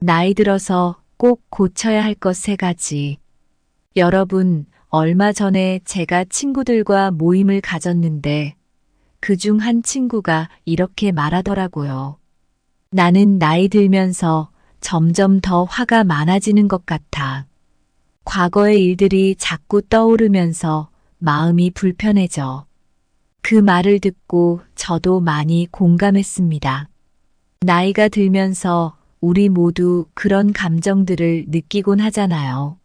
나이 들어서 꼭 고쳐야 할 것 3가지. 여러분, 얼마 전에 제가 친구들과 모임을 가졌는데 그중 한 친구가 이렇게 말하더라고요. 나는 나이 들면서 점점 더 화가 많아지는 것 같아. 과거의 일들이 자꾸 떠오르면서 마음이 불편해져. 그 말을 듣고 저도 많이 공감했습니다. 나이가 들면서 우리 모두 그런 감정들을 느끼곤 하잖아요.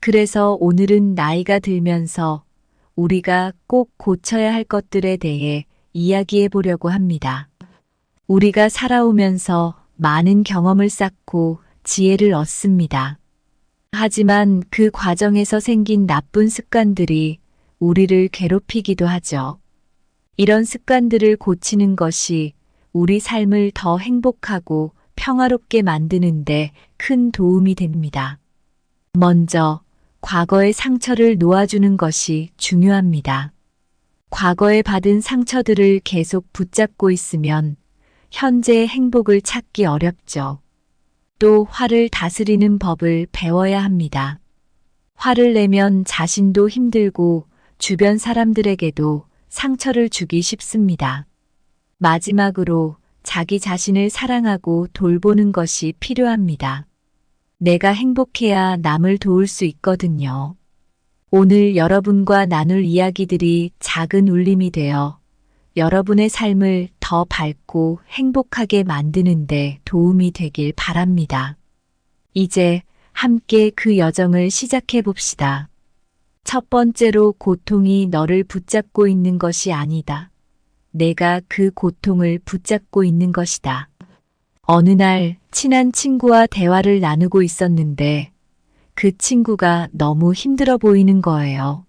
그래서 오늘은 나이가 들면서 우리가 꼭 고쳐야 할 것들에 대해 이야기해 보려고 합니다. 우리가 살아오면서 많은 경험을 쌓고 지혜를 얻습니다. 하지만 그 과정에서 생긴 나쁜 습관들이 우리를 괴롭히기도 하죠. 이런 습관들을 고치는 것이 우리 삶을 더 행복하고 평화롭게 만드는데 큰 도움이 됩니다. 먼저 과거의 상처를 놓아주는 것이 중요합니다. 과거에 받은 상처들을 계속 붙잡고 있으면 현재의 행복을 찾기 어렵죠. 또 화를 다스리는 법을 배워야 합니다. 화를 내면 자신도 힘들고 주변 사람들에게도 상처를 주기 쉽습니다. 마지막으로 자기 자신을 사랑하고 돌보는 것이 필요합니다. 내가 행복해야 남을 도울 수 있거든요. 오늘 여러분과 나눌 이야기들이 작은 울림이 되어 여러분의 삶을 더 밝고 행복하게 만드는데 도움이 되길 바랍니다. 이제 함께 그 여정을 시작해 봅시다. 첫 번째로 고통이 너를 붙잡고 있는 것이 아니다. 내가 그 고통을 붙잡고 있는 것이다. 어느 날 친한 친구와 대화를 나누고 있었는데 그 친구가 너무 힘들어 보이는 거예요.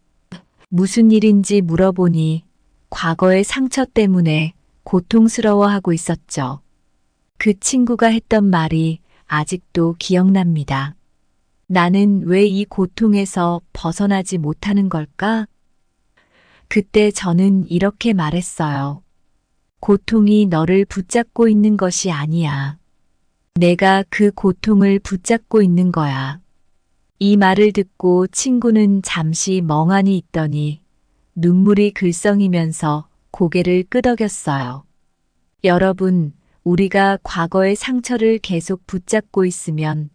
무슨 일인지 물어보니 과거의 상처 때문에 고통스러워하고 있었죠. 그 친구가 했던 말이 아직도 기억납니다. 나는 왜 이 고통에서 벗어나지 못하는 걸까? 그때 저는 이렇게 말했어요. 고통이 너를 붙잡고 있는 것이 아니야. 내가 그 고통을 붙잡고 있는 거야. 이 말을 듣고 친구는 잠시 멍하니 있더니 눈물이 글썽이면서 고개를 끄덕였어요. 여러분, 우리가 과거의 상처를 계속 붙잡고 있으면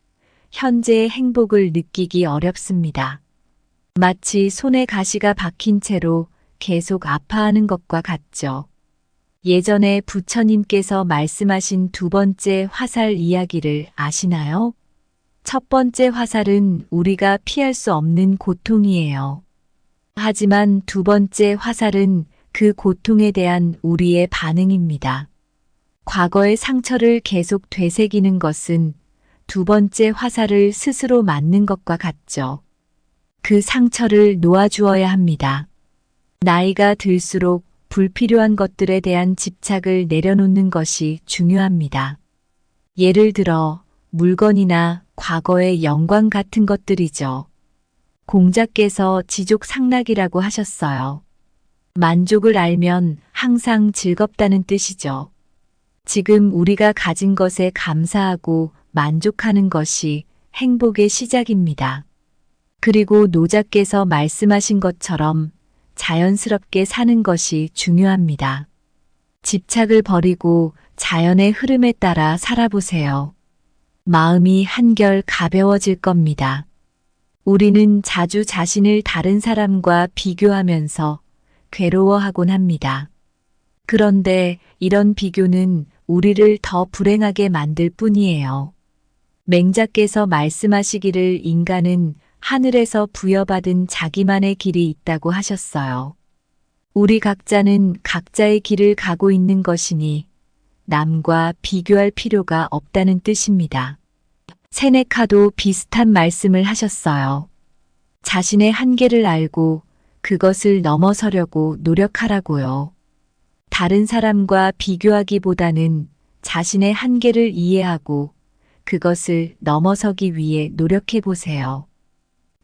현재의 행복을 느끼기 어렵습니다. 마치 손에 가시가 박힌 채로 계속 아파하는 것과 같죠. 예전에 부처님께서 말씀하신 2번째 화살 이야기를 아시나요? 첫 번째 화살은 우리가 피할 수 없는 고통이에요. 하지만 2번째 화살은 그 고통에 대한 우리의 반응입니다. 과거의 상처를 계속 되새기는 것은 2번째 화살을 스스로 맞는 것과 같죠. 그 상처를 놓아주어야 합니다. 나이가 들수록 불필요한 것들에 대한 집착을 내려놓는 것이 중요합니다. 예를 들어 물건이나 과거의 영광 같은 것들이죠. 공자께서 지족상락이라고 하셨어요. 만족을 알면 항상 즐겁다는 뜻이죠. 지금 우리가 가진 것에 감사하고 만족하는 것이 행복의 시작입니다. 그리고 노자께서 말씀하신 것처럼 자연스럽게 사는 것이 중요합니다. 집착을 버리고 자연의 흐름에 따라 살아보세요. 마음이 한결 가벼워질 겁니다. 우리는 자주 자신을 다른 사람과 비교하면서 괴로워하곤 합니다. 그런데 이런 비교는 우리를 더 불행하게 만들 뿐이에요. 맹자께서 말씀하시기를 인간은 하늘에서 부여받은 자기만의 길이 있다고 하셨어요. 우리 각자는 각자의 길을 가고 있는 것이니 남과 비교할 필요가 없다는 뜻입니다. 세네카도 비슷한 말씀을 하셨어요. 자신의 한계를 알고 그것을 넘어서려고 노력하라고요. 다른 사람과 비교하기보다는 자신의 한계를 이해하고 그것을 넘어서기 위해 노력해 보세요.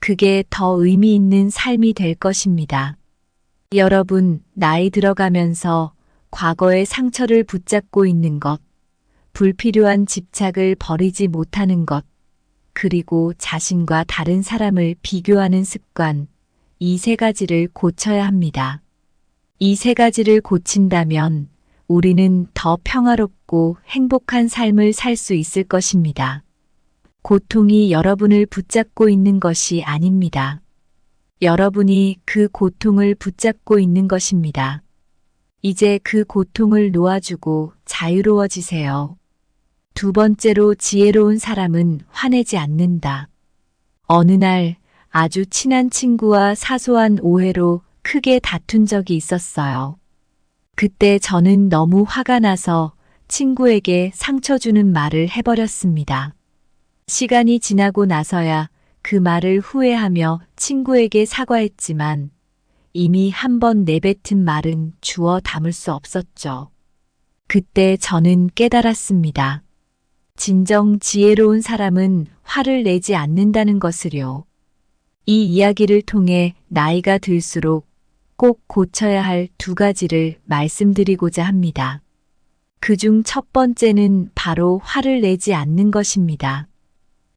그게 더 의미 있는 삶이 될 것입니다. 여러분, 나이 들어가면서 과거의 상처를 붙잡고 있는 것, 불필요한 집착을 버리지 못하는 것, 그리고 자신과 다른 사람을 비교하는 습관, 이 세 가지를 고쳐야 합니다. 이 세 가지를 고친다면 우리는 더 평화롭고 행복한 삶을 살 수 있을 것입니다. 고통이 여러분을 붙잡고 있는 것이 아닙니다. 여러분이 그 고통을 붙잡고 있는 것입니다. 이제 그 고통을 놓아주고 자유로워지세요. 두 번째로 지혜로운 사람은 화내지 않는다. 어느 날 아주 친한 친구와 사소한 오해로 크게 다툰 적이 있었어요. 그때 저는 너무 화가 나서 친구에게 상처 주는 말을 해버렸습니다. 시간이 지나고 나서야 그 말을 후회하며 친구에게 사과했지만 이미 한 번 내뱉은 말은 주워 담을 수 없었죠. 그때 저는 깨달았습니다. 진정 지혜로운 사람은 화를 내지 않는다는 것을요. 이 이야기를 통해 나이가 들수록 꼭 고쳐야 할 두 가지를 말씀드리고자 합니다. 그중 첫 번째는 바로 화를 내지 않는 것입니다.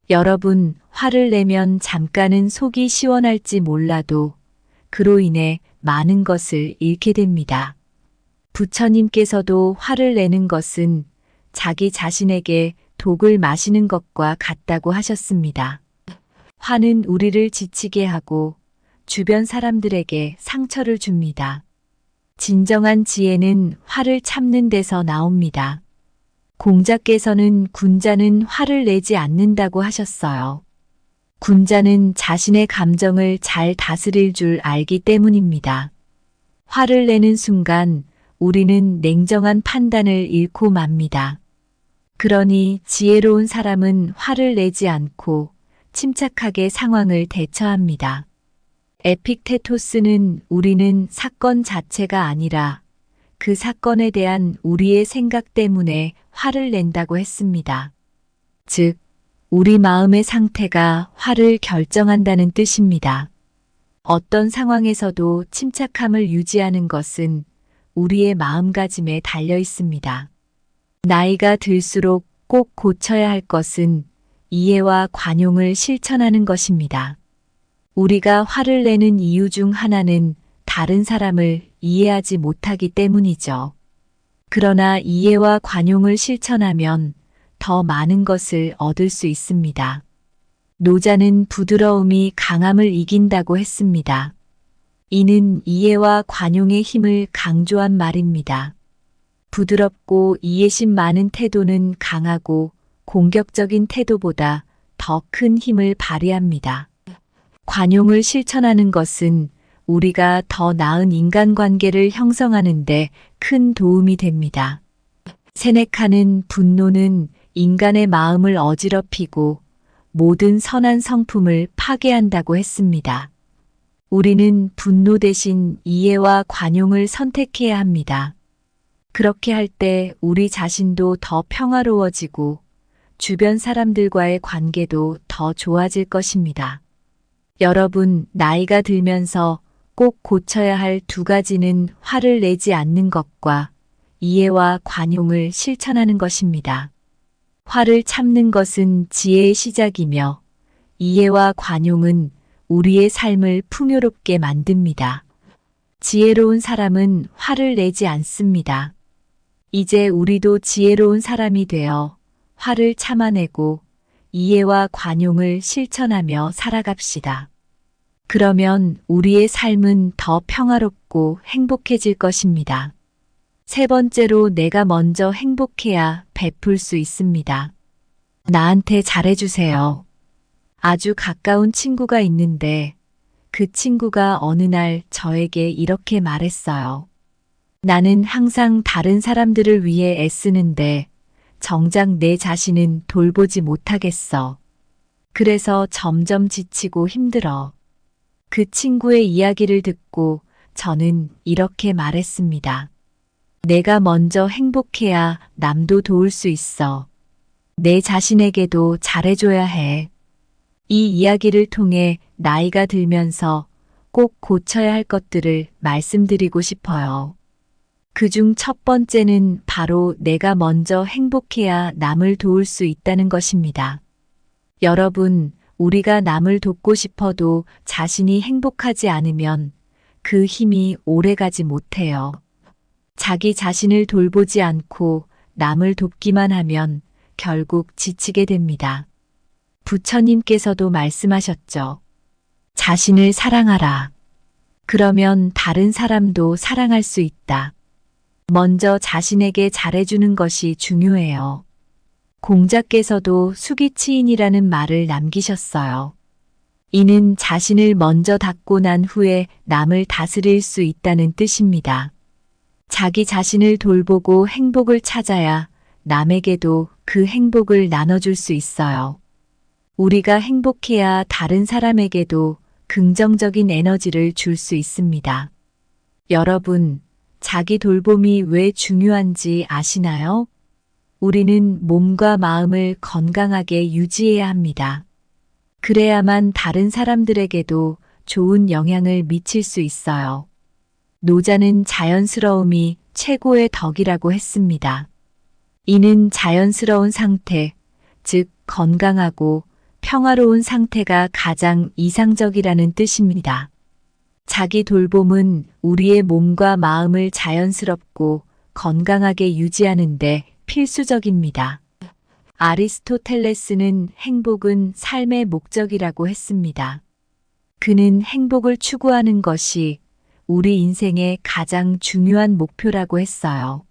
여러분, 화를 내면 잠깐은 속이 시원할지 몰라도 그로 인해 많은 것을 잃게 됩니다. 부처님께서도 화를 내는 것은 자기 자신에게 독을 마시는 것과 같다고 하셨습니다. 화는 우리를 지치게 하고 주변 사람들에게 상처를 줍니다. 진정한 지혜는 화를 참는 데서 나옵니다. 공자께서는 군자는 화를 내지 않는다고 하셨어요. 군자는 자신의 감정을 잘 다스릴 줄 알기 때문입니다. 화를 내는 순간 우리는 냉정한 판단을 잃고 맙니다. 그러니 지혜로운 사람은 화를 내지 않고 침착하게 상황을 대처합니다. 에픽테토스는 우리는 사건 자체가 아니라 그 사건에 대한 우리의 생각 때문에 화를 낸다고 했습니다. 즉, 우리 마음의 상태가 화를 결정한다는 뜻입니다. 어떤 상황에서도 침착함을 유지하는 것은 우리의 마음가짐에 달려 있습니다. 나이가 들수록 꼭 고쳐야 할 것은 이해와 관용을 실천하는 것입니다. 우리가 화를 내는 이유 중 하나는 다른 사람을 이해하지 못하기 때문이죠. 그러나 이해와 관용을 실천하면 더 많은 것을 얻을 수 있습니다. 노자는 부드러움이 강함을 이긴다고 했습니다. 이는 이해와 관용의 힘을 강조한 말입니다. 부드럽고 이해심 많은 태도는 강하고 공격적인 태도보다 더 큰 힘을 발휘합니다. 관용을 실천하는 것은 우리가 더 나은 인간관계를 형성하는 데 큰 도움이 됩니다. 세네카는 분노는 인간의 마음을 어지럽히고 모든 선한 성품을 파괴한다고 했습니다. 우리는 분노 대신 이해와 관용을 선택해야 합니다. 그렇게 할 때 우리 자신도 더 평화로워지고 주변 사람들과의 관계도 더 좋아질 것입니다. 여러분, 나이가 들면서 꼭 고쳐야 할 두 가지는 화를 내지 않는 것과 이해와 관용을 실천하는 것입니다. 화를 참는 것은 지혜의 시작이며 이해와 관용은 우리의 삶을 풍요롭게 만듭니다. 지혜로운 사람은 화를 내지 않습니다. 이제 우리도 지혜로운 사람이 되어 화를 참아내고 이해와 관용을 실천하며 살아갑시다. 그러면 우리의 삶은 더 평화롭고 행복해질 것입니다. 세 번째로 내가 먼저 행복해야 베풀 수 있습니다. 나한테 잘해주세요. 아주 가까운 친구가 있는데 그 친구가 어느 날 저에게 이렇게 말했어요. 나는 항상 다른 사람들을 위해 애쓰는데 정작 내 자신은 돌보지 못하겠어. 그래서 점점 지치고 힘들어. 그 친구의 이야기를 듣고 저는 이렇게 말했습니다. 내가 먼저 행복해야 남도 도울 수 있어. 내 자신에게도 잘해줘야 해. 이 이야기를 통해 나이가 들면서 꼭 고쳐야 할 것들을 말씀드리고 싶어요. 그중 첫 번째는 바로 내가 먼저 행복해야 남을 도울 수 있다는 것입니다. 여러분, 우리가 남을 돕고 싶어도 자신이 행복하지 않으면 그 힘이 오래가지 못해요. 자기 자신을 돌보지 않고 남을 돕기만 하면 결국 지치게 됩니다. 부처님께서도 말씀하셨죠. 자신을 사랑하라. 그러면 다른 사람도 사랑할 수 있다. 먼저 자신에게 잘해주는 것이 중요해요. 공자께서도 수기치인이라는 말을 남기셨어요. 이는 자신을 먼저 닦고 난 후에 남을 다스릴 수 있다는 뜻입니다. 자기 자신을 돌보고 행복을 찾아야 남에게도 그 행복을 나눠줄 수 있어요. 우리가 행복해야 다른 사람에게도 긍정적인 에너지를 줄 수 있습니다. 여러분, 자기 돌봄이 왜 중요한지 아시나요? 우리는 몸과 마음을 건강하게 유지해야 합니다. 그래야만 다른 사람들에게도 좋은 영향을 미칠 수 있어요. 노자는 자연스러움이 최고의 덕이라고 했습니다. 이는 자연스러운 상태, 즉 건강하고 평화로운 상태가 가장 이상적이라는 뜻입니다. 자기 돌봄은 우리의 몸과 마음을 자연스럽고 건강하게 유지하는데 필수적입니다. 아리스토텔레스는 행복은 삶의 목적이라고 했습니다. 그는 행복을 추구하는 것이 우리 인생의 가장 중요한 목표라고 했어요.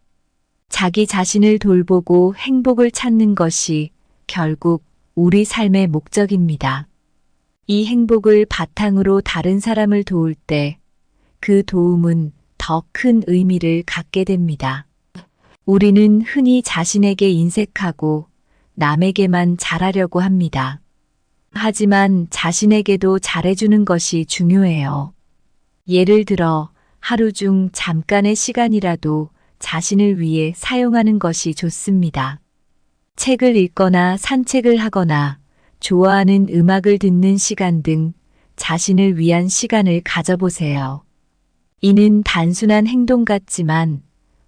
자기 자신을 돌보고 행복을 찾는 것이 결국 우리 삶의 목적입니다. 이 행복을 바탕으로 다른 사람을 도울 때 그 도움은 더 큰 의미를 갖게 됩니다. 우리는 흔히 자신에게 인색하고 남에게만 잘하려고 합니다. 하지만 자신에게도 잘해주는 것이 중요해요. 예를 들어 하루 중 잠깐의 시간이라도 자신을 위해 사용하는 것이 좋습니다. 책을 읽거나 산책을 하거나 좋아하는 음악을 듣는 시간 등 자신을 위한 시간을 가져보세요. 이는 단순한 행동 같지만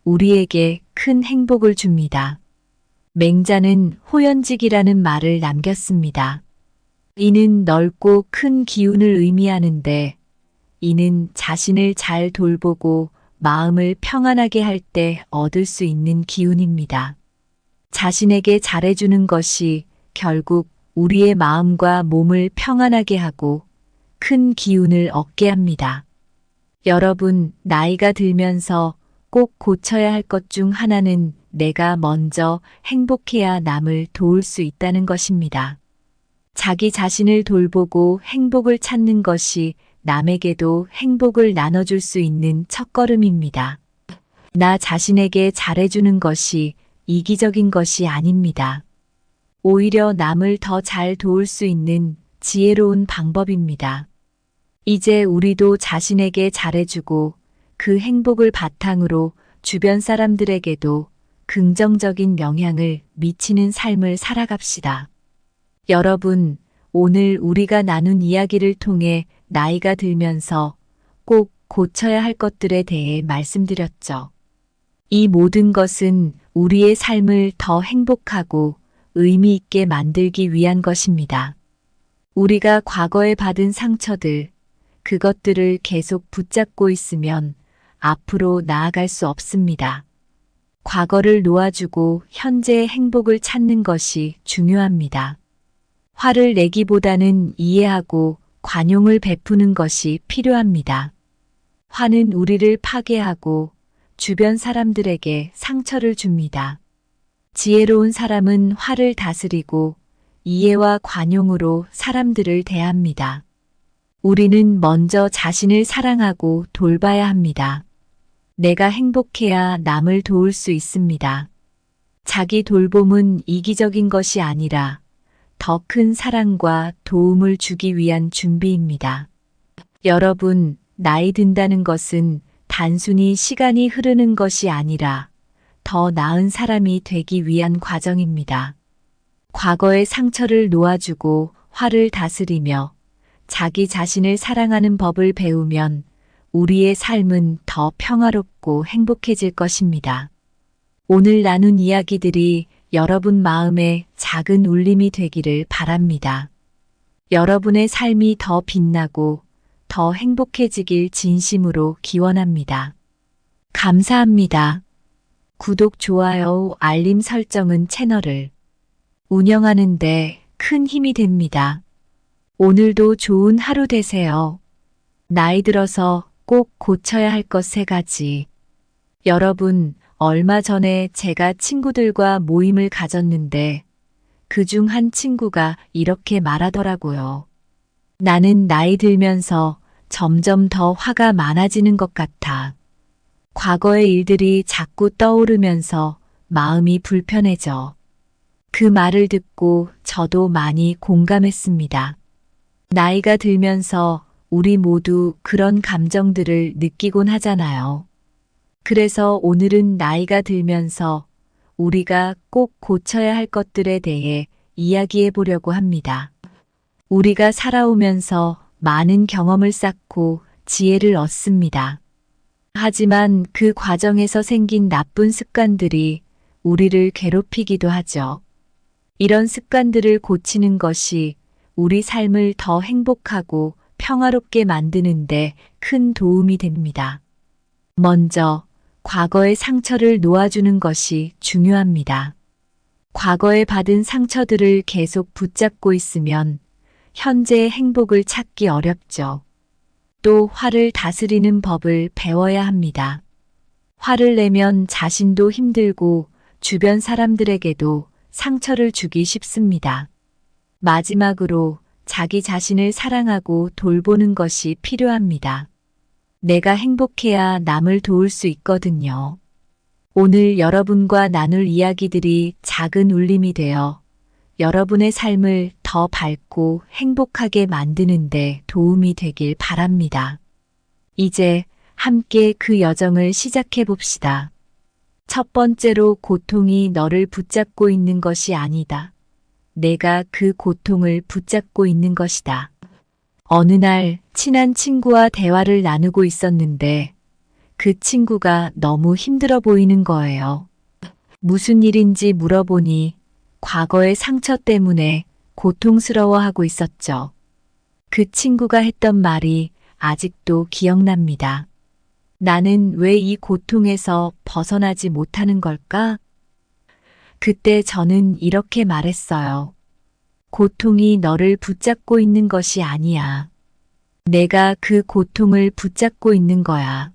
우리에게 큰 행복을 줍니다. 맹자는 호연직이라는 말을 남겼습니다. 이는 넓고 큰 기운을 의미하는데 이는 자신을 잘 돌보고 마음을 평안하게 할 때 얻을 수 있는 기운입니다. 자신에게 잘해주는 것이 결국 우리의 마음과 몸을 평안하게 하고 큰 기운을 얻게 합니다. 여러분, 나이가 들면서 꼭 고쳐야 할 것 중 하나는 내가 먼저 행복해야 남을 도울 수 있다는 것입니다. 자기 자신을 돌보고 행복을 찾는 것이 남에게도 행복을 나눠줄 수 있는 첫걸음입니다. 나 자신에게 잘해주는 것이 이기적인 것이 아닙니다. 오히려 남을 더 잘 도울 수 있는 지혜로운 방법입니다. 이제 우리도 자신에게 잘해주고 그 행복을 바탕으로 주변 사람들에게도 긍정적인 영향을 미치는 삶을 살아갑시다. 여러분, 오늘 우리가 나눈 이야기를 통해 나이가 들면서 꼭 고쳐야 할 것들에 대해 말씀드렸죠. 이 모든 것은 우리의 삶을 더 행복하고 의미 있게 만들기 위한 것입니다. 우리가 과거에 받은 상처들, 그것들을 계속 붙잡고 있으면 앞으로 나아갈 수 없습니다. 과거를 놓아주고 현재의 행복을 찾는 것이 중요합니다. 화를 내기보다는 이해하고 관용을 베푸는 것이 필요합니다. 화는 우리를 파괴하고 주변 사람들에게 상처를 줍니다. 지혜로운 사람은 화를 다스리고 이해와 관용으로 사람들을 대합니다. 우리는 먼저 자신을 사랑하고 돌봐야 합니다. 내가 행복해야 남을 도울 수 있습니다. 자기 돌봄은 이기적인 것이 아니라 더 큰 사랑과 도움을 주기 위한 준비입니다. 여러분, 나이 든다는 것은 단순히 시간이 흐르는 것이 아니라 더 나은 사람이 되기 위한 과정입니다. 과거의 상처를 놓아주고 화를 다스리며 자기 자신을 사랑하는 법을 배우면 우리의 삶은 더 평화롭고 행복해질 것입니다. 오늘 나눈 이야기들이 여러분 마음에 작은 울림이 되기를 바랍니다. 여러분의 삶이 더 빛나고 더 행복해지길 진심으로 기원합니다. 감사합니다. 구독, 좋아요, 알림 설정은 채널을 운영하는 데 큰 힘이 됩니다. 오늘도 좋은 하루 되세요. 나이 들어서 꼭 고쳐야 할 것 3가지. 여러분, 얼마 전에 제가 친구들과 모임을 가졌는데 그중 한 친구가 이렇게 말하더라고요. 나는 나이 들면서 점점 더 화가 많아지는 것 같아. 과거의 일들이 자꾸 떠오르면서 마음이 불편해져. 그 말을 듣고 저도 많이 공감했습니다. 나이가 들면서 우리 모두 그런 감정들을 느끼곤 하잖아요. 그래서 오늘은 나이가 들면서 우리가 꼭 고쳐야 할 것들에 대해 이야기해 보려고 합니다. 우리가 살아오면서 많은 경험을 쌓고 지혜를 얻습니다. 하지만 그 과정에서 생긴 나쁜 습관들이 우리를 괴롭히기도 하죠. 이런 습관들을 고치는 것이 우리 삶을 더 행복하고 평화롭게 만드는데 큰 도움이 됩니다. 먼저, 과거의 상처를 놓아주는 것이 중요합니다. 과거에 받은 상처들을 계속 붙잡고 있으면 현재의 행복을 찾기 어렵죠. 또 화를 다스리는 법을 배워야 합니다. 화를 내면 자신도 힘들고 주변 사람들에게도 상처를 주기 쉽습니다. 마지막으로 자기 자신을 사랑하고 돌보는 것이 필요합니다. 내가 행복해야 남을 도울 수 있거든요. 오늘 여러분과 나눌 이야기들이 작은 울림이 되어 여러분의 삶을 더 밝고 행복하게 만드는데 도움이 되길 바랍니다. 이제 함께 그 여정을 시작해 봅시다. 첫 번째로, 고통이 너를 붙잡고 있는 것이 아니다. 내가 그 고통을 붙잡고 있는 것이다. 어느 날 친한 친구와 대화를 나누고 있었는데 그 친구가 너무 힘들어 보이는 거예요. 무슨 일인지 물어보니 과거의 상처 때문에 고통스러워하고 있었죠. 그 친구가 했던 말이 아직도 기억납니다. 나는 왜 이 고통에서 벗어나지 못하는 걸까? 그때 저는 이렇게 말했어요. 고통이 너를 붙잡고 있는 것이 아니야. 내가 그 고통을 붙잡고 있는 거야.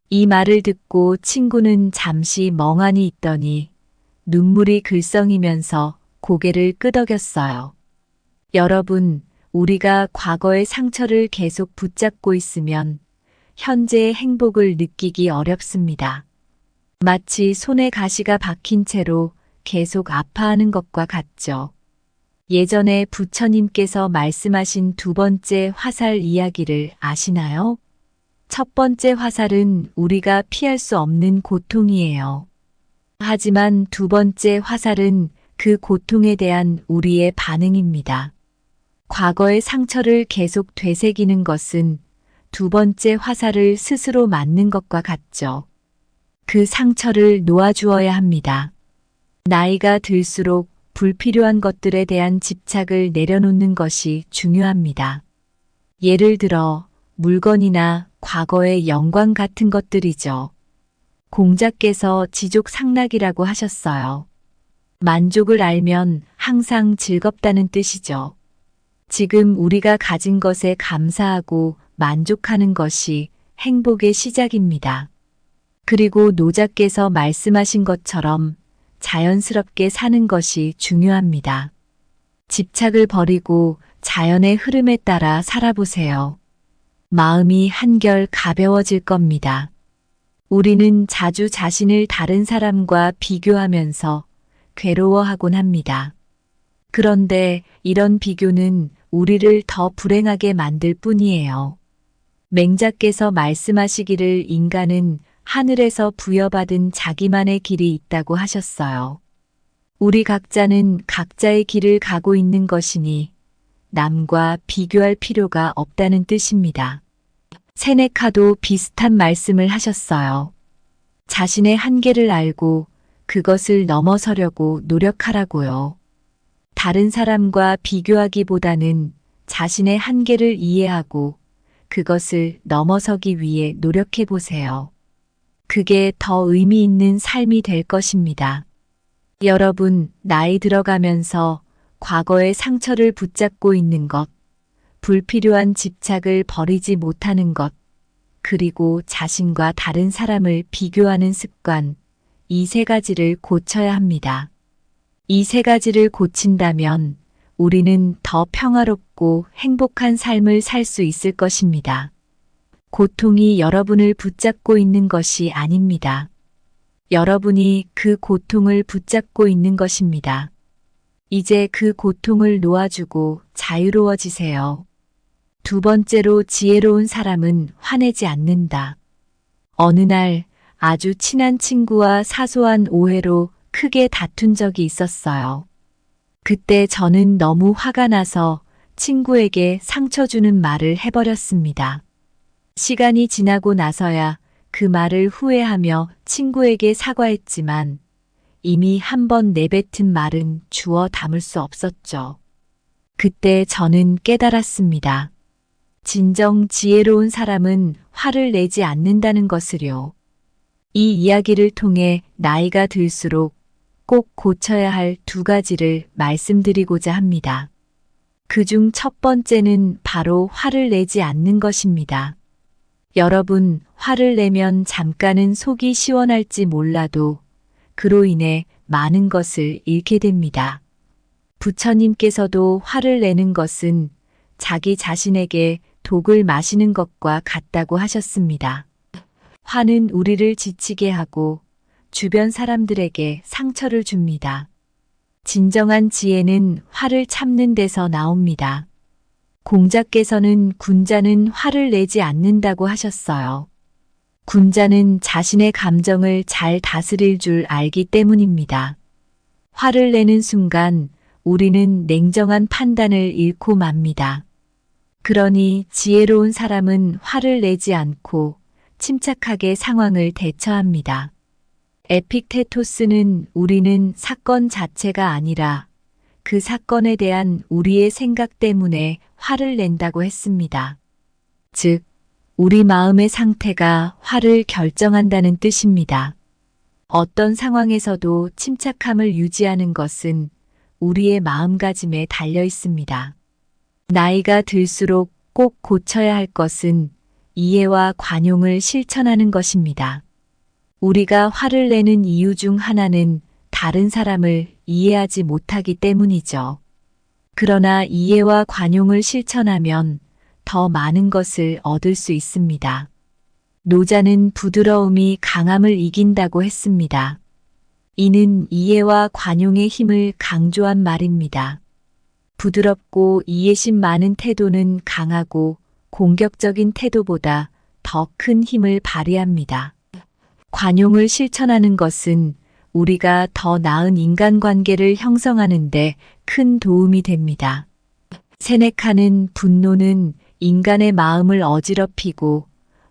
이 말을 듣고 친구는 잠시 멍하니 있더니 눈물이 글썽이면서 고개를 끄덕였어요. 여러분, 우리가 과거의 상처를 계속 붙잡고 있으면 현재의 행복을 느끼기 어렵습니다. 마치 손에 가시가 박힌 채로 계속 아파하는 것과 같죠. 예전에 부처님께서 말씀하신 2번째 화살 이야기를 아시나요? 첫 번째 화살은 우리가 피할 수 없는 고통이에요. 하지만 2번째 화살은 그 고통에 대한 우리의 반응입니다. 과거의 상처를 계속 되새기는 것은 2번째 화살을 스스로 맞는 것과 같죠. 그 상처를 놓아주어야 합니다. 나이가 들수록 불필요한 것들에 대한 집착을 내려놓는 것이 중요합니다. 예를 들어 물건이나 과거의 영광 같은 것들이죠. 공자께서 지족상락이라고 하셨어요. 만족을 알면 항상 즐겁다는 뜻이죠. 지금 우리가 가진 것에 감사하고 만족하는 것이 행복의 시작입니다. 그리고 노자께서 말씀하신 것처럼 자연스럽게 사는 것이 중요합니다. 집착을 버리고 자연의 흐름에 따라 살아보세요. 마음이 한결 가벼워질 겁니다. 우리는 자주 자신을 다른 사람과 비교하면서 괴로워하곤 합니다. 그런데 이런 비교는 우리를 더 불행하게 만들 뿐이에요. 맹자께서 말씀하시기를 인간은 하늘에서 부여받은 자기만의 길이 있다고 하셨어요. 우리 각자는 각자의 길을 가고 있는 것이니 남과 비교할 필요가 없다는 뜻입니다. 세네카도 비슷한 말씀을 하셨어요. 자신의 한계를 알고 그것을 넘어서려고 노력하라고요. 다른 사람과 비교하기보다는 자신의 한계를 이해하고 그것을 넘어서기 위해 노력해 보세요. 그게 더 의미 있는 삶이 될 것입니다. 여러분, 나이 들어가면서 과거의 상처를 붙잡고 있는 것, 불필요한 집착을 버리지 못하는 것, 그리고 자신과 다른 사람을 비교하는 습관, 이 세 가지를 고쳐야 합니다. 이 세 가지를 고친다면 우리는 더 평화롭고 행복한 삶을 살 수 있을 것입니다. 고통이 여러분을 붙잡고 있는 것이 아닙니다. 여러분이 그 고통을 붙잡고 있는 것입니다. 이제 그 고통을 놓아주고 자유로워지세요. 두 번째로 지혜로운 사람은 화내지 않는다. 어느 날 아주 친한 친구와 사소한 오해로 크게 다툰 적이 있었어요. 그때 저는 너무 화가 나서 친구에게 상처 주는 말을 해버렸습니다. 시간이 지나고 나서야 그 말을 후회하며 친구에게 사과했지만 이미 한 번 내뱉은 말은 주워 담을 수 없었죠. 그때 저는 깨달았습니다. 진정 지혜로운 사람은 화를 내지 않는다는 것을요. 이 이야기를 통해 나이가 들수록 꼭 고쳐야 할 두 가지를 말씀드리고자 합니다. 그중 첫 번째는 바로 화를 내지 않는 것입니다. 여러분, 화를 내면 잠깐은 속이 시원할지 몰라도 그로 인해 많은 것을 잃게 됩니다. 부처님께서도 화를 내는 것은 자기 자신에게 독을 마시는 것과 같다고 하셨습니다. 화는 우리를 지치게 하고 주변 사람들에게 상처를 줍니다. 진정한 지혜는 화를 참는 데서 나옵니다. 공자께서는 군자는 화를 내지 않는다고 하셨어요. 군자는 자신의 감정을 잘 다스릴 줄 알기 때문입니다. 화를 내는 순간 우리는 냉정한 판단을 잃고 맙니다. 그러니 지혜로운 사람은 화를 내지 않고 침착하게 상황을 대처합니다. 에픽테토스는 우리는 사건 자체가 아니라 그 사건에 대한 우리의 생각 때문에 화를 낸다고 했습니다. 즉, 우리 마음의 상태가 화를 결정한다는 뜻입니다. 어떤 상황에서도 침착함을 유지하는 것은 우리의 마음가짐에 달려 있습니다. 나이가 들수록 꼭 고쳐야 할 것은 이해와 관용을 실천하는 것입니다. 우리가 화를 내는 이유 중 하나는 다른 사람을 이해하지 못하기 때문이죠. 그러나 이해와 관용을 실천하면 더 많은 것을 얻을 수 있습니다. 노자는 부드러움이 강함을 이긴다고 했습니다. 이는 이해와 관용의 힘을 강조한 말입니다. 부드럽고 이해심 많은 태도는 강하고 공격적인 태도보다 더 큰 힘을 발휘합니다. 관용을 실천하는 것은 우리가 더 나은 인간관계를 형성하는 데 큰 도움이 됩니다. 세네카는 분노는 인간의 마음을 어지럽히고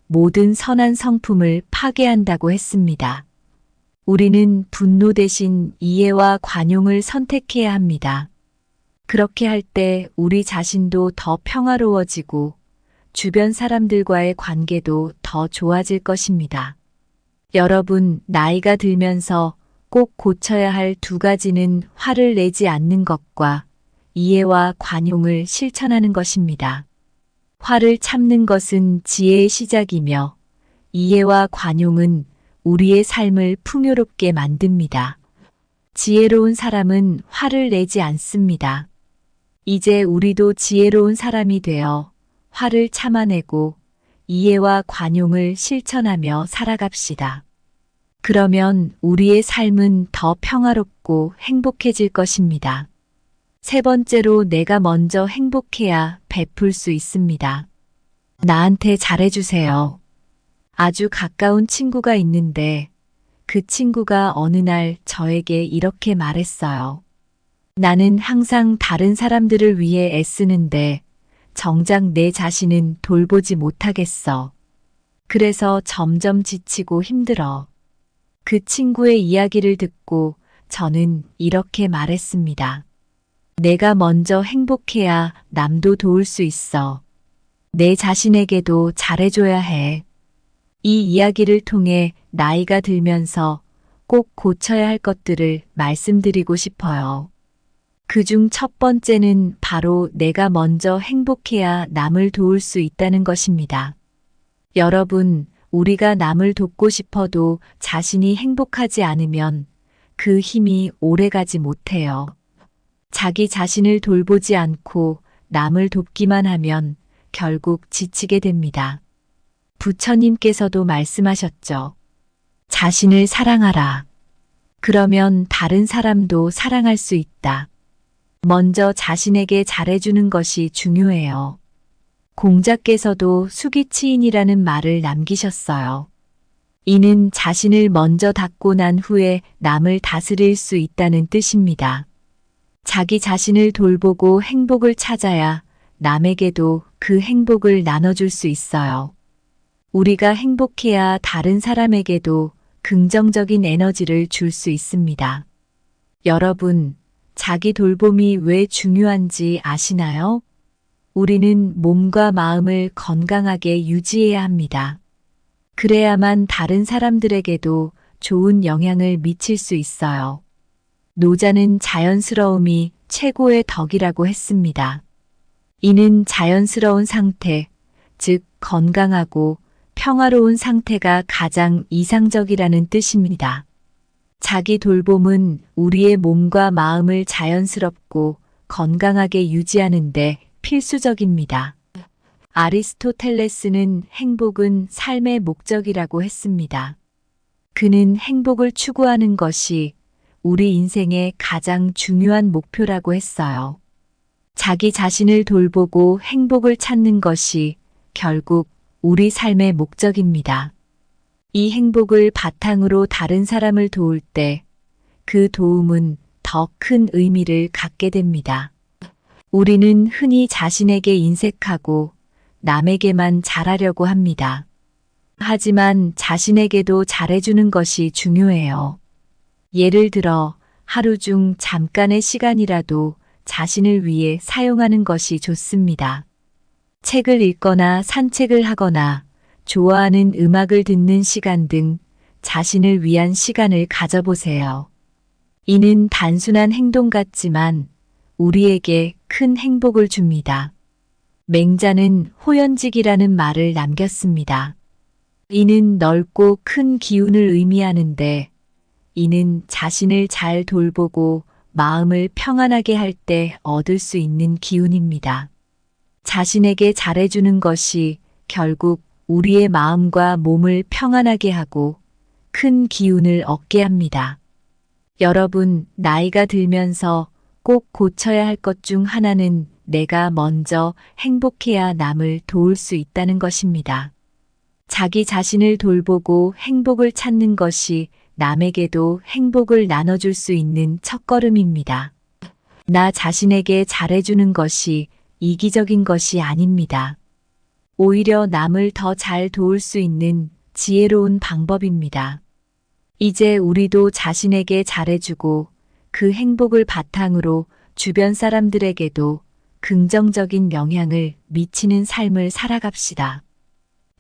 모든 선한 성품을 파괴한다고 했습니다. 우리는 분노 대신 이해와 관용을 선택해야 합니다. 그렇게 할 때 우리 자신도 더 평화로워지고 주변 사람들과의 관계도 더 좋아질 것입니다. 여러분, 나이가 들면서 꼭 고쳐야 할 두 가지는 화를 내지 않는 것과 이해와 관용을 실천하는 것입니다. 화를 참는 것은 지혜의 시작이며 이해와 관용은 우리의 삶을 풍요롭게 만듭니다. 지혜로운 사람은 화를 내지 않습니다. 이제 우리도 지혜로운 사람이 되어 화를 참아내고 이해와 관용을 실천하며 살아갑시다. 그러면 우리의 삶은 더 평화롭고 행복해질 것입니다. 세 번째로 내가 먼저 행복해야 베풀 수 있습니다. 나한테 잘해주세요. 아주 가까운 친구가 있는데 그 친구가 어느 날 저에게 이렇게 말했어요. 나는 항상 다른 사람들을 위해 애쓰는데 정작 내 자신은 돌보지 못하겠어. 그래서 점점 지치고 힘들어. 그 친구의 이야기를 듣고 저는 이렇게 말했습니다. 내가 먼저 행복해야 남도 도울 수 있어. 내 자신에게도 잘해줘야 해. 이 이야기를 통해 나이가 들면서 꼭 고쳐야 할 것들을 말씀드리고 싶어요. 그중 첫 번째는 바로 내가 먼저 행복해야 남을 도울 수 있다는 것입니다. 여러분, 우리가 남을 돕고 싶어도 자신이 행복하지 않으면 그 힘이 오래가지 못해요. 자기 자신을 돌보지 않고 남을 돕기만 하면 결국 지치게 됩니다. 부처님께서도 말씀하셨죠. 자신을 사랑하라. 그러면 다른 사람도 사랑할 수 있다. 먼저 자신에게 잘해주는 것이 중요해요. 공자께서도 수기치인이라는 말을 남기셨어요. 이는 자신을 먼저 닦고 난 후에 남을 다스릴 수 있다는 뜻입니다. 자기 자신을 돌보고 행복을 찾아야 남에게도 그 행복을 나눠줄 수 있어요. 우리가 행복해야 다른 사람에게도 긍정적인 에너지를 줄 수 있습니다. 여러분, 자기 돌봄이 왜 중요한지 아시나요? 우리는 몸과 마음을 건강하게 유지해야 합니다. 그래야만 다른 사람들에게도 좋은 영향을 미칠 수 있어요. 노자는 자연스러움이 최고의 덕이라고 했습니다. 이는 자연스러운 상태, 즉 건강하고 평화로운 상태가 가장 이상적이라는 뜻입니다. 자기 돌봄은 우리의 몸과 마음을 자연스럽고 건강하게 유지하는데 필수적입니다. 아리스토텔레스는 행복은 삶의 목적이라고 했습니다. 그는 행복을 추구하는 것이 우리 인생의 가장 중요한 목표라고 했어요. 자기 자신을 돌보고 행복을 찾는 것이 결국 우리 삶의 목적입니다. 이 행복을 바탕으로 다른 사람을 도울 때 그 도움은 더 큰 의미를 갖게 됩니다. 우리는 흔히 자신에게 인색하고 남에게만 잘하려고 합니다. 하지만 자신에게도 잘해주는 것이 중요해요. 예를 들어 하루 중 잠깐의 시간이라도 자신을 위해 사용하는 것이 좋습니다. 책을 읽거나 산책을 하거나 좋아하는 음악을 듣는 시간 등 자신을 위한 시간을 가져보세요. 이는 단순한 행동 같지만 우리에게 큰 행복을 줍니다. 맹자는 호연직이라는 말을 남겼습니다. 이는 넓고 큰 기운을 의미하는데 이는 자신을 잘 돌보고 마음을 평안하게 할 때 얻을 수 있는 기운입니다. 자신에게 잘해주는 것이 결국 우리의 마음과 몸을 평안하게 하고 큰 기운을 얻게 합니다. 여러분, 나이가 들면서 꼭 고쳐야 할 것 중 하나는 내가 먼저 행복해야 남을 도울 수 있다는 것입니다. 자기 자신을 돌보고 행복을 찾는 것이 남에게도 행복을 나눠줄 수 있는 첫걸음입니다. 나 자신에게 잘해주는 것이 이기적인 것이 아닙니다. 오히려 남을 더 잘 도울 수 있는 지혜로운 방법입니다. 이제 우리도 자신에게 잘해주고 그 행복을 바탕으로 주변 사람들에게도 긍정적인 영향을 미치는 삶을 살아갑시다.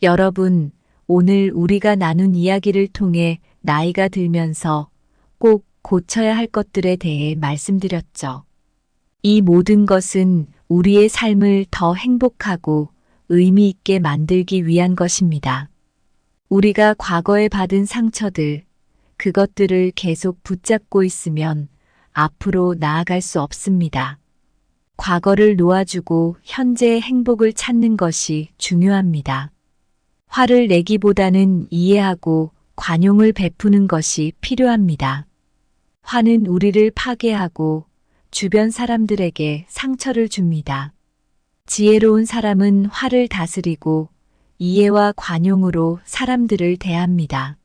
여러분, 오늘 우리가 나눈 이야기를 통해 나이가 들면서 꼭 고쳐야 할 것들에 대해 말씀드렸죠. 이 모든 것은 우리의 삶을 더 행복하고 의미 있게 만들기 위한 것입니다. 우리가 과거에 받은 상처들, 그것들을 계속 붙잡고 있으면 앞으로 나아갈 수 없습니다. 과거를 놓아주고 현재의 행복을 찾는 것이 중요합니다. 화를 내기보다는 이해하고 관용을 베푸는 것이 필요합니다. 화는 우리를 파괴하고 주변 사람들에게 상처를 줍니다. 지혜로운 사람은 화를 다스리고 이해와 관용으로 사람들을 대합니다.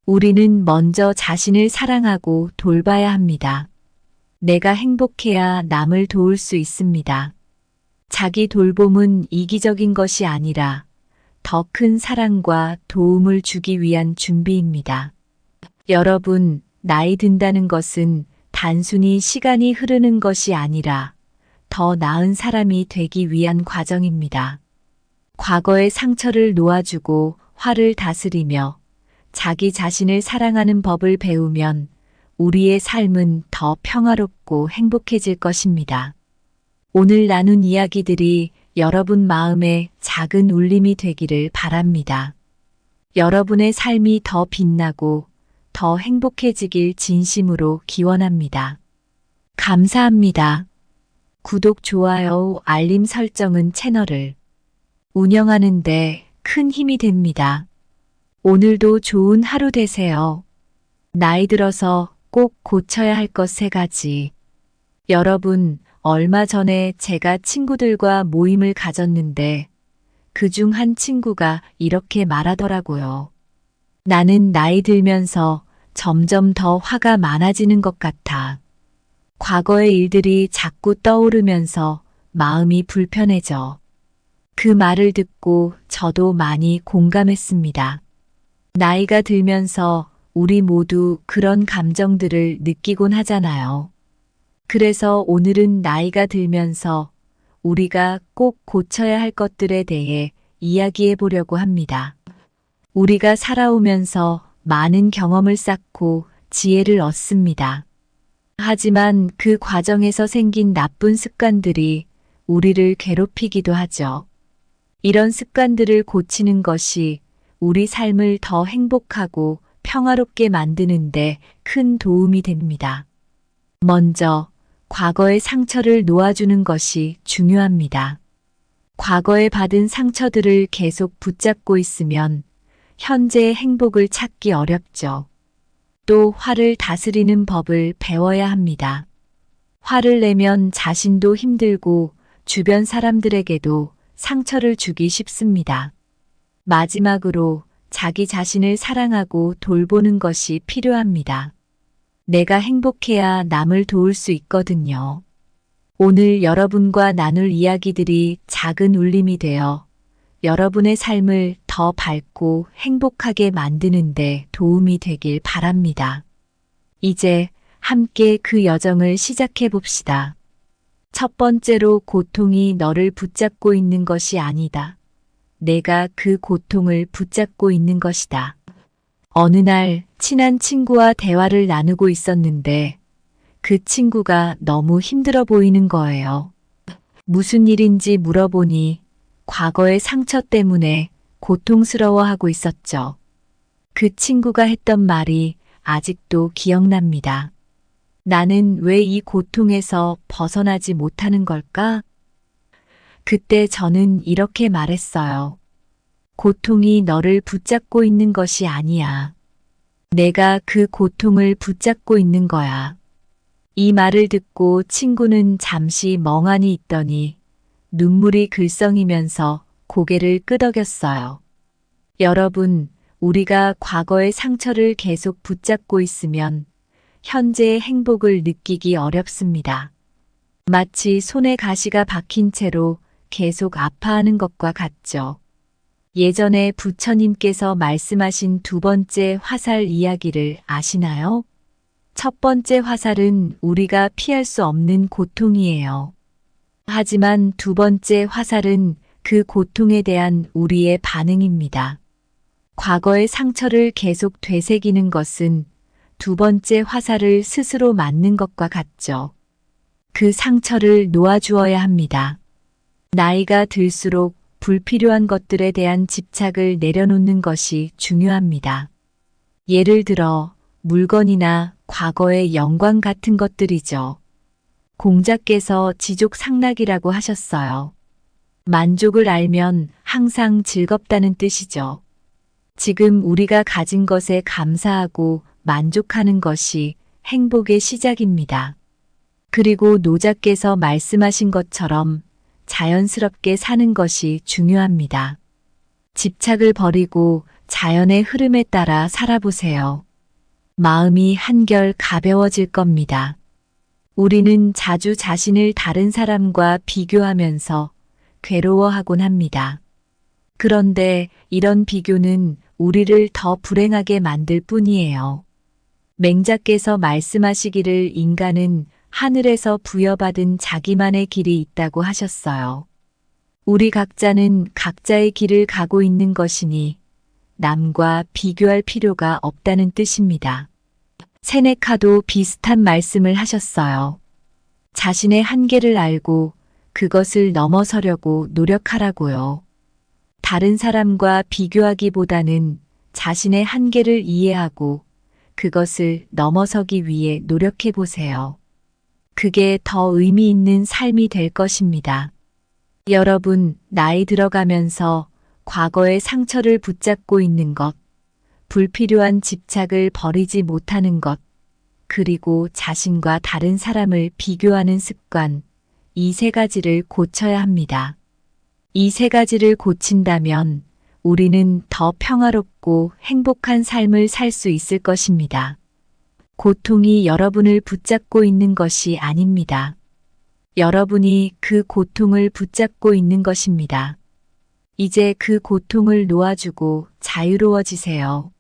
우리는 먼저 자신을 사랑하고 돌봐야 합니다. 내가 행복해야 남을 도울 수 있습니다. 자기 돌봄은 이기적인 것이 아니라 더 큰 사랑과 도움을 주기 위한 준비입니다. 여러분, 나이 든다는 것은 단순히 시간이 흐르는 것이 아니라 더 나은 사람이 되기 위한 과정입니다. 과거의 상처를 놓아주고 화를 다스리며 자기 자신을 사랑하는 법을 배우면 우리의 삶은 더 평화롭고 행복해질 것입니다. 오늘 나눈 이야기들이 여러분 마음에 작은 울림이 되기를 바랍니다. 여러분의 삶이 더 빛나고 더 행복해지길 진심으로 기원합니다. 감사합니다. 구독, 좋아요, 알림 설정은 채널을 운영하는데 큰 힘이 됩니다. 오늘도 좋은 하루 되세요. 나이 들어서 꼭 고쳐야 할 것 3가지. 여러분, 얼마 전에 제가 친구들과 모임을 가졌는데 그중 한 친구가 이렇게 말하더라고요. 나는 나이 들면서 점점 더 화가 많아지는 것 같아. 과거의 일들이 자꾸 떠오르면서 마음이 불편해져. 그 말을 듣고 저도 많이 공감했습니다. 나이가 들면서 우리 모두 그런 감정들을 느끼곤 하잖아요. 그래서 오늘은 나이가 들면서 우리가 꼭 고쳐야 할 것들에 대해 이야기해 보려고 합니다. 우리가 살아오면서 많은 경험을 쌓고 지혜를 얻습니다. 하지만 그 과정에서 생긴 나쁜 습관들이 우리를 괴롭히기도 하죠. 이런 습관들을 고치는 것이 우리 삶을 더 행복하고 평화롭게 만드는데 큰 도움이 됩니다. 먼저, 과거의 상처를 놓아주는 것이 중요합니다. 과거에 받은 상처들을 계속 붙잡고 있으면 현재의 행복을 찾기 어렵죠. 또 화를 다스리는 법을 배워야 합니다. 화를 내면 자신도 힘들고 주변 사람들에게도 상처를 주기 쉽습니다. 마지막으로 자기 자신을 사랑하고 돌보는 것이 필요합니다. 내가 행복해야 남을 도울 수 있거든요. 오늘 여러분과 나눌 이야기들이 작은 울림이 되어 여러분의 삶을 더 밝고 행복하게 만드는데 도움이 되길 바랍니다. 이제 함께 그 여정을 시작해 봅시다. 첫 번째로, 고통이 너를 붙잡고 있는 것이 아니다. 내가 그 고통을 붙잡고 있는 것이다. 어느 날 친한 친구와 대화를 나누고 있었는데 그 친구가 너무 힘들어 보이는 거예요. 무슨 일인지 물어보니 과거의 상처 때문에 고통스러워하고 있었죠. 그 친구가 했던 말이 아직도 기억납니다. 나는 왜 이 고통에서 벗어나지 못하는 걸까? 그때 저는 이렇게 말했어요. 고통이 너를 붙잡고 있는 것이 아니야. 내가 그 고통을 붙잡고 있는 거야. 이 말을 듣고 친구는 잠시 멍하니 있더니 눈물이 글썽이면서 고개를 끄덕였어요. 여러분, 우리가 과거의 상처를 계속 붙잡고 있으면 현재의 행복을 느끼기 어렵습니다. 마치 손에 가시가 박힌 채로 계속 아파하는 것과 같죠. 예전에 부처님께서 말씀하신 2번째 화살 이야기를 아시나요? 첫 번째 화살은 우리가 피할 수 없는 고통이에요. 하지만 2번째 화살은 그 고통에 대한 우리의 반응입니다. 과거의 상처를 계속 되새기는 것은 2번째 화살을 스스로 맞는 것과 같죠. 그 상처를 놓아주어야 합니다. 나이가 들수록 불필요한 것들에 대한 집착을 내려놓는 것이 중요합니다. 예를 들어 물건이나 과거의 영광 같은 것들이죠. 공자께서 지족상락이라고 하셨어요. 만족을 알면 항상 즐겁다는 뜻이죠. 지금 우리가 가진 것에 감사하고 만족하는 것이 행복의 시작입니다. 그리고 노자께서 말씀하신 것처럼 자연스럽게 사는 것이 중요합니다. 집착을 버리고 자연의 흐름에 따라 살아보세요. 마음이 한결 가벼워질 겁니다. 우리는 자주 자신을 다른 사람과 비교하면서 괴로워하곤 합니다. 그런데 이런 비교는 우리를 더 불행하게 만들 뿐이에요. 맹자께서 말씀하시기를 인간은 하늘에서 부여받은 자기만의 길이 있다고 하셨어요. 우리 각자는 각자의 길을 가고 있는 것이니 남과 비교할 필요가 없다는 뜻입니다. 세네카도 비슷한 말씀을 하셨어요. 자신의 한계를 알고 그것을 넘어서려고 노력하라고요. 다른 사람과 비교하기보다는 자신의 한계를 이해하고 그것을 넘어서기 위해 노력해 보세요. 그게 더 의미 있는 삶이 될 것입니다. 여러분, 나이 들어가면서 과거의 상처를 붙잡고 있는 것, 불필요한 집착을 버리지 못하는 것, 그리고 자신과 다른 사람을 비교하는 습관, 이 세 가지를 고쳐야 합니다. 이 세 가지를 고친다면 우리는 더 평화롭고 행복한 삶을 살 수 있을 것입니다. 고통이 여러분을 붙잡고 있는 것이 아닙니다. 여러분이 그 고통을 붙잡고 있는 것입니다. 이제 그 고통을 놓아주고 자유로워지세요.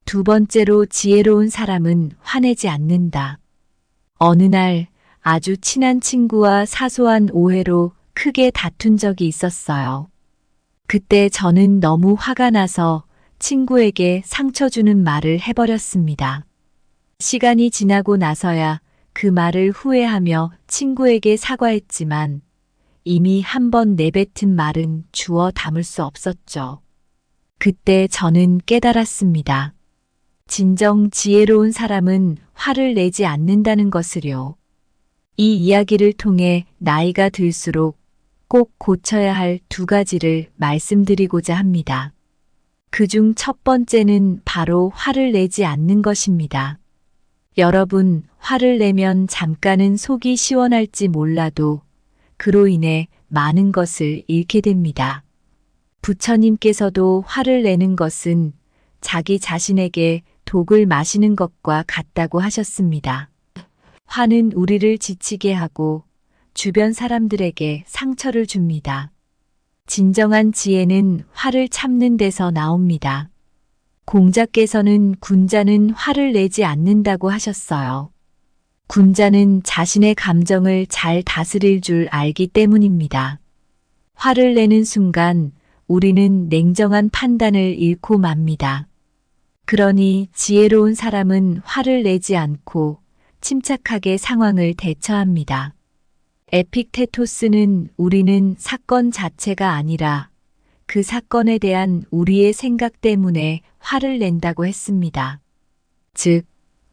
두 번째로 지혜로운 사람은 화내지 않는다. 어느 날 아주 친한 친구와 사소한 오해로 크게 다툰 적이 있었어요. 그때 저는 너무 화가 나서 친구에게 상처 주는 말을 해버렸습니다. 시간이 지나고 나서야 그 말을 후회하며 친구에게 사과했지만 이미 한 번 내뱉은 말은 주워 담을 수 없었죠. 그때 저는 깨달았습니다. 진정 지혜로운 사람은 화를 내지 않는다는 것을요. 이 이야기를 통해 나이가 들수록 꼭 고쳐야 할 두 가지를 말씀드리고자 합니다. 그중 첫 번째는 바로 화를 내지 않는 것입니다. 여러분, 화를 내면 잠깐은 속이 시원할지 몰라도 그로 인해 많은 것을 잃게 됩니다. 부처님께서도 화를 내는 것은 자기 자신에게 독을 마시는 것과 같다고 하셨습니다. 화는 우리를 지치게 하고 주변 사람들에게 상처를 줍니다. 진정한 지혜는 화를 참는 데서 나옵니다. 공자께서는 군자는 화를 내지 않는다고 하셨어요. 군자는 자신의 감정을 잘 다스릴 줄 알기 때문입니다. 화를 내는 순간 우리는 냉정한 판단을 잃고 맙니다. 그러니 지혜로운 사람은 화를 내지 않고 침착하게 상황을 대처합니다. 에픽테토스는 우리는 사건 자체가 아니라 그 사건에 대한 우리의 생각 때문에 화를 낸다고 했습니다. 즉,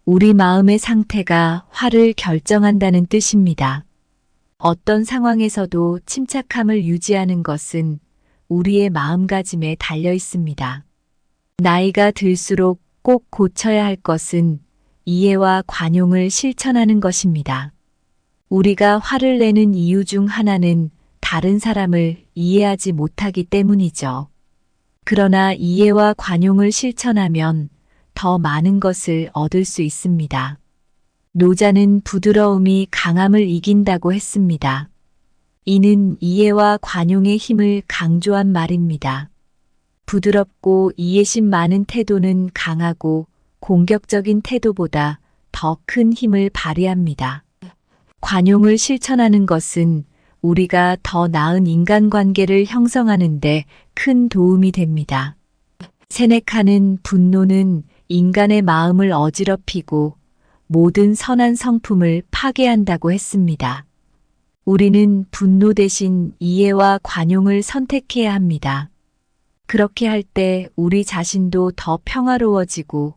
우리 마음의 상태가 화를 결정한다는 뜻입니다. 어떤 상황에서도 침착함을 유지하는 것은 우리의 마음가짐에 달려 있습니다. 나이가 들수록 꼭 고쳐야 할 것은 이해와 관용을 실천하는 것입니다. 우리가 화를 내는 이유 중 하나는 다른 사람을 이해하지 못하기 때문이죠. 그러나 이해와 관용을 실천하면 더 많은 것을 얻을 수 있습니다. 노자는 부드러움이 강함을 이긴다고 했습니다. 이는 이해와 관용의 힘을 강조한 말입니다. 부드럽고 이해심 많은 태도는 강하고 공격적인 태도보다 더 큰 힘을 발휘합니다. 관용을 실천하는 것은 우리가 더 나은 인간관계를 형성하는 데 큰 도움이 됩니다. 세네카는 분노는 인간의 마음을 어지럽히고 모든 선한 성품을 파괴한다고 했습니다. 우리는 분노 대신 이해와 관용을 선택해야 합니다. 그렇게 할 때 우리 자신도 더 평화로워지고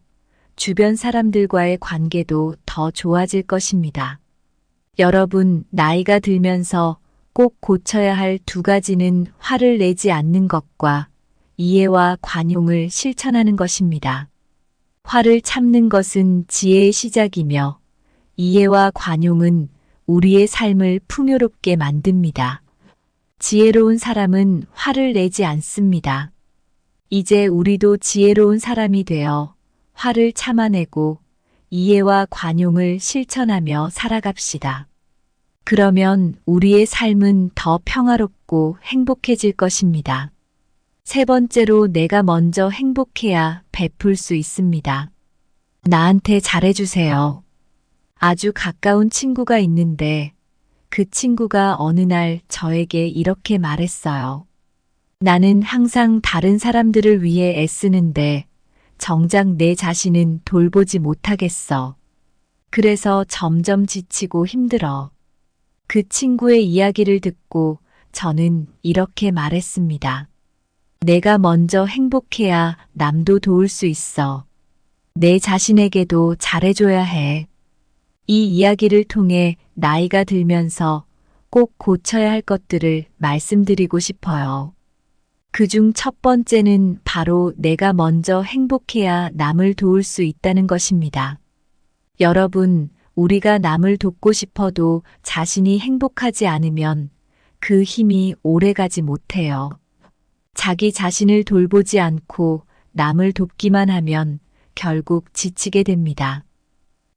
주변 사람들과의 관계도 더 좋아질 것입니다. 여러분, 나이가 들면서 꼭 고쳐야 할 두 가지는 화를 내지 않는 것과 이해와 관용을 실천하는 것입니다. 화를 참는 것은 지혜의 시작이며 이해와 관용은 우리의 삶을 풍요롭게 만듭니다. 지혜로운 사람은 화를 내지 않습니다. 이제 우리도 지혜로운 사람이 되어 화를 참아내고 이해와 관용을 실천하며 살아갑시다. 그러면 우리의 삶은 더 평화롭고 행복해질 것입니다. 세 번째로 내가 먼저 행복해야 베풀 수 있습니다. 나한테 잘해주세요. 아주 가까운 친구가 있는데 그 친구가 어느 날 저에게 이렇게 말했어요. 나는 항상 다른 사람들을 위해 애쓰는데 정작 내 자신은 돌보지 못하겠어. 그래서 점점 지치고 힘들어. 그 친구의 이야기를 듣고 저는 이렇게 말했습니다. 내가 먼저 행복해야 남도 도울 수 있어. 내 자신에게도 잘해줘야 해. 이 이야기를 통해 나이가 들면서 꼭 고쳐야 할 것들을 말씀드리고 싶어요. 그중 첫 번째는 바로 내가 먼저 행복해야 남을 도울 수 있다는 것입니다. 여러분, 우리가 남을 돕고 싶어도 자신이 행복하지 않으면 그 힘이 오래가지 못해요. 자기 자신을 돌보지 않고 남을 돕기만 하면 결국 지치게 됩니다.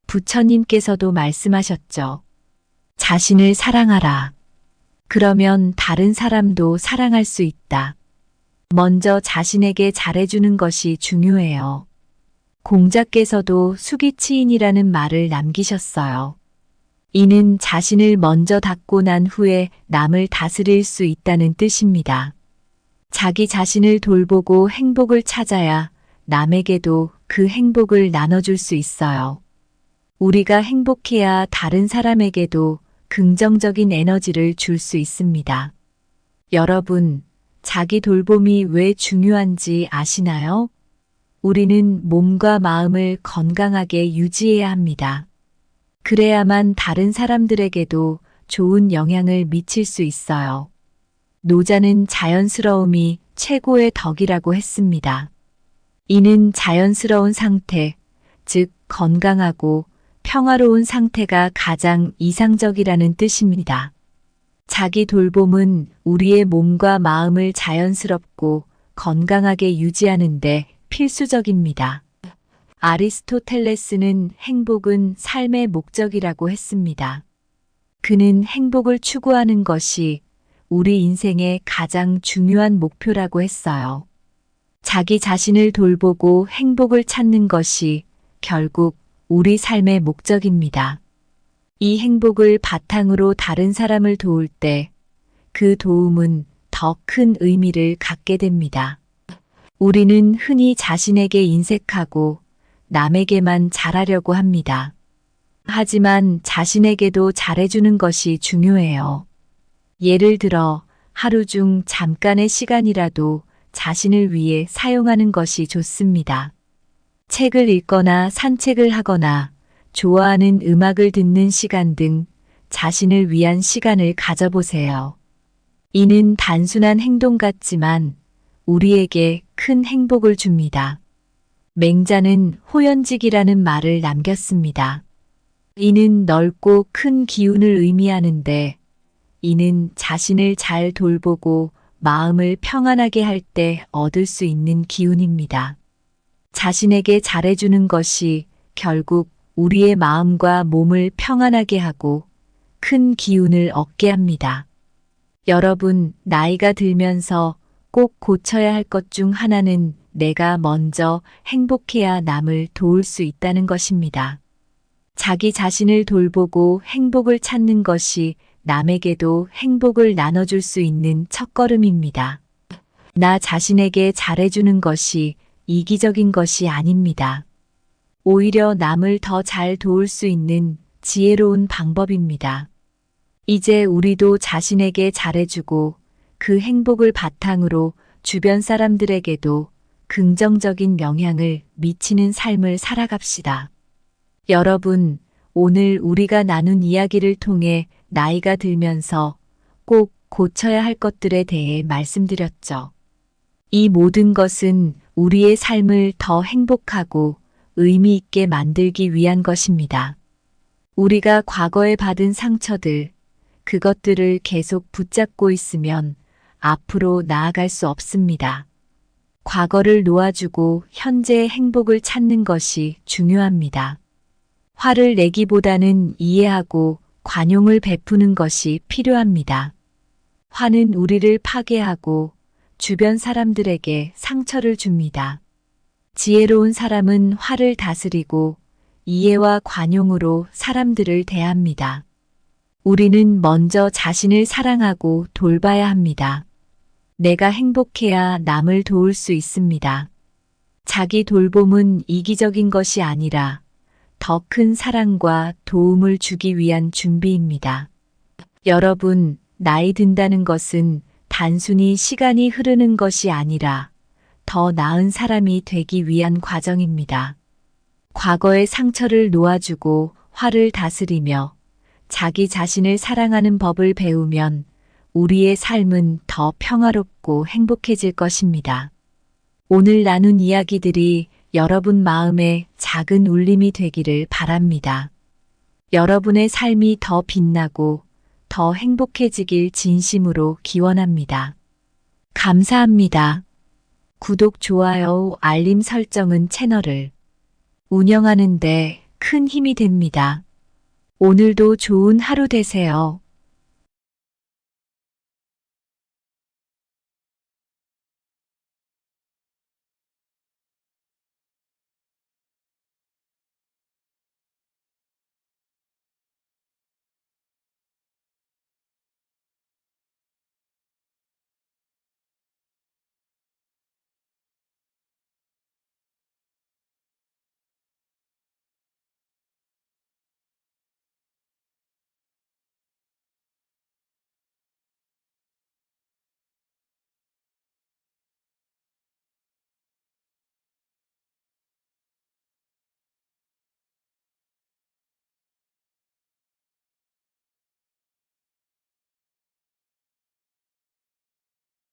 부처님께서도 말씀하셨죠. 자신을 사랑하라. 그러면 다른 사람도 사랑할 수 있다. 먼저 자신에게 잘해주는 것이 중요해요. 공자께서도 수기치인이라는 말을 남기셨어요. 이는 자신을 먼저 닦고 난 후에 남을 다스릴 수 있다는 뜻입니다. 자기 자신을 돌보고 행복을 찾아야 남에게도 그 행복을 나눠줄 수 있어요. 우리가 행복해야 다른 사람에게도 긍정적인 에너지를 줄 수 있습니다. 여러분, 자기 돌봄이 왜 중요한지 아시나요? 우리는 몸과 마음을 건강하게 유지해야 합니다. 그래야만 다른 사람들에게도 좋은 영향을 미칠 수 있어요. 노자는 자연스러움이 최고의 덕이라고 했습니다. 이는 자연스러운 상태, 즉 건강하고 평화로운 상태가 가장 이상적이라는 뜻입니다. 자기 돌봄은 우리의 몸과 마음을 자연스럽고 건강하게 유지하는데 필수적입니다. 아리스토텔레스는 행복은 삶의 목적이라고 했습니다. 그는 행복을 추구하는 것이 우리 인생의 가장 중요한 목표라고 했어요. 자기 자신을 돌보고 행복을 찾는 것이 결국 우리 삶의 목적입니다. 이 행복을 바탕으로 다른 사람을 도울 때 그 도움은 더 큰 의미를 갖게 됩니다. 우리는 흔히 자신에게 인색하고 남에게만 잘하려고 합니다. 하지만 자신에게도 잘해주는 것이 중요해요. 예를 들어 하루 중 잠깐의 시간이라도 자신을 위해 사용하는 것이 좋습니다. 책을 읽거나 산책을 하거나 좋아하는 음악을 듣는 시간 등 자신을 위한 시간을 가져보세요. 이는 단순한 행동 같지만 우리에게 큰 행복을 줍니다. 맹자는 호연직이라는 말을 남겼습니다. 이는 넓고 큰 기운을 의미하는데 이는 자신을 잘 돌보고 마음을 평안하게 할 때 얻을 수 있는 기운입니다. 자신에게 잘해주는 것이 결국 우리의 마음과 몸을 평안하게 하고 큰 기운을 얻게 합니다. 여러분, 나이가 들면서 꼭 고쳐야 할 것 중 하나는 내가 먼저 행복해야 남을 도울 수 있다는 것입니다. 자기 자신을 돌보고 행복을 찾는 것이 남에게도 행복을 나눠줄 수 있는 첫걸음입니다. 나 자신에게 잘해주는 것이 이기적인 것이 아닙니다. 오히려 남을 더 잘 도울 수 있는 지혜로운 방법입니다. 이제 우리도 자신에게 잘해주고 그 행복을 바탕으로 주변 사람들에게도 긍정적인 영향을 미치는 삶을 살아갑시다. 여러분, 오늘 우리가 나눈 이야기를 통해 나이가 들면서 꼭 고쳐야 할 것들에 대해 말씀드렸죠. 이 모든 것은 우리의 삶을 더 행복하고 의미 있게 만들기 위한 것입니다. 우리가 과거에 받은 상처들, 그것들을 계속 붙잡고 있으면 앞으로 나아갈 수 없습니다. 과거를 놓아주고 현재의 행복을 찾는 것이 중요합니다. 화를 내기보다는 이해하고 관용을 베푸는 것이 필요합니다. 화는 우리를 파괴하고 주변 사람들에게 상처를 줍니다. 지혜로운 사람은 화를 다스리고 이해와 관용으로 사람들을 대합니다. 우리는 먼저 자신을 사랑하고 돌봐야 합니다. 내가 행복해야 남을 도울 수 있습니다. 자기 돌봄은 이기적인 것이 아니라 더 큰 사랑과 도움을 주기 위한 준비입니다. 여러분, 나이 든다는 것은 단순히 시간이 흐르는 것이 아니라 더 나은 사람이 되기 위한 과정입니다. 과거의 상처를 놓아주고 화를 다스리며 자기 자신을 사랑하는 법을 배우면 우리의 삶은 더 평화롭고 행복해질 것입니다. 오늘 나눈 이야기들이 여러분 마음에 작은 울림이 되기를 바랍니다. 여러분의 삶이 더 빛나고 더 행복해지길 진심으로 기원합니다. 감사합니다. 구독, 좋아요, 알림 설정은 채널을 운영하는 데 큰 힘이 됩니다. 오늘도 좋은 하루 되세요.